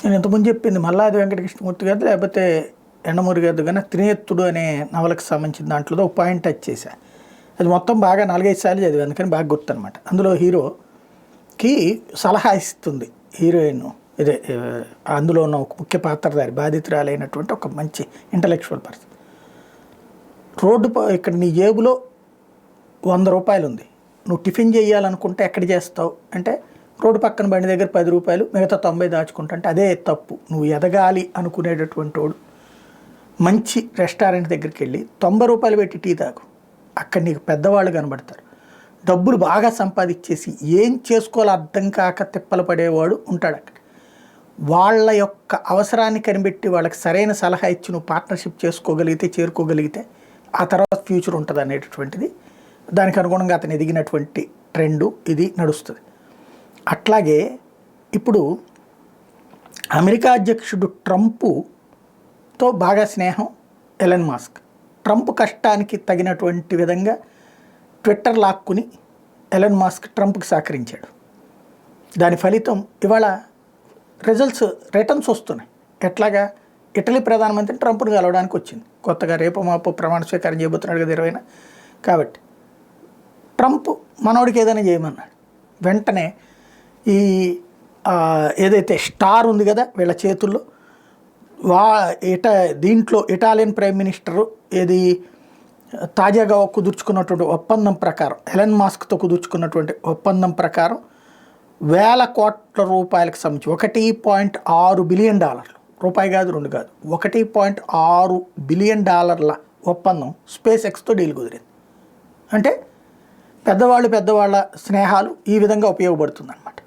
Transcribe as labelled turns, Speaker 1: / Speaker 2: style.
Speaker 1: నేను ఇంతకుముందు చెప్పింది మల్లాది వెంకటకృష్ణమూర్తి గారు లేకపోతే ఎండమూరి గారు కానీ త్రినేత్రుడు అనే నవలకు సంబంధించిన దాంట్లో ఒక పాయింట్ టచ్ చేశా. అది మొత్తం బాగా 4-5 సార్లు చదివి అందుకని బాగా గుర్తు అనమాట. అందులో హీరోకి సలహా ఇస్తుంది హీరోయిన్, ఇదే అందులో ఉన్న ఒక ముఖ్య పాత్రధారి బాధితురాలైనటువంటి ఒక మంచి ఇంటలెక్చువల్ పర్సన్. ఇక్కడ నీ జేబులో 100 రూపాయలు ఉంది, నువ్వు టిఫిన్ చేయాలనుకుంటే ఎక్కడ చేస్తావు అంటే రోడ్డు పక్కన బండి దగ్గర 10 రూపాయలు, మిగతా 90 దాచుకుంటా అంటే అదే తప్పు. నువ్వు ఎదగాలి అనుకునేటటువంటి వాడు మంచి రెస్టారెంట్ దగ్గరికి వెళ్ళి 90 రూపాయలు పెట్టి టీ తాగు, అక్కడ నీకు పెద్దవాళ్ళు కనబడతారు. డబ్బులు బాగా సంపాదించేసి ఏం చేసుకోవాలో అర్థం కాక తిప్పలు పడేవాడు ఉంటాడు అక్కడ. వాళ్ళ యొక్క అవసరాన్ని కనిపెట్టి వాళ్ళకి సరైన సలహా ఇచ్చి నువ్వు పార్ట్నర్షిప్ చేసుకోగలిగితే, చేరుకోగలిగితే ఆ తర్వాత ఫ్యూచర్ ఉంటుంది అనేటటువంటిది దానికి అనుగుణంగా అతను ఎదిగినటువంటి ట్రెండు ఇది నడుస్తుంది. అట్లాగే ఇప్పుడు అమెరికా అధ్యక్షుడు ట్రంప్తో బాగా స్నేహం ఎలన్ మాస్క్. ట్రంప్ కష్టానికి తగినటువంటి విధంగా ట్విట్టర్ లాక్కుని ఎలన్ మాస్క్ ట్రంప్కి సహకరించాడు. దాని ఫలితం ఇవాళ రిటర్న్స్ వస్తున్నాయి. ఎట్లాగా ఇటలీ ప్రధానమంత్రి ట్రంప్ను కలవడానికి వచ్చింది, కొత్తగా రేపు మాపు ప్రమాణ స్వీకారం చేయబోతున్నాడు కదా 20న. కాబట్టి ట్రంప్ మనోడికి ఏదైనా చేయమన్నాడు. వెంటనే ఈ ఏదైతే స్టార్ ఉంది కదా వీళ్ళ చేతుల్లో, దీంట్లో ఇటాలియన్ ప్రైమ్ మినిస్టరు ఏది తాజాగా కుదుర్చుకున్నటువంటి ఒప్పందం ప్రకారం, ఎలన్ మాస్క్తో కుదుర్చుకున్నటువంటి ఒప్పందం ప్రకారం 1,000 కోట్ల రూపాయలకు సంబంధించి $1.6 బిలియన్, రూపాయి కాదు 2 కాదు, $1.6 బిలియన్ ఒప్పందం స్పేస్ ఎక్స్తో డీల్ కుదిరింది. అంటే పెద్దవాళ్ళ స్నేహాలు ఈ విధంగా ఉపయోగపడుతుందన్నమాట.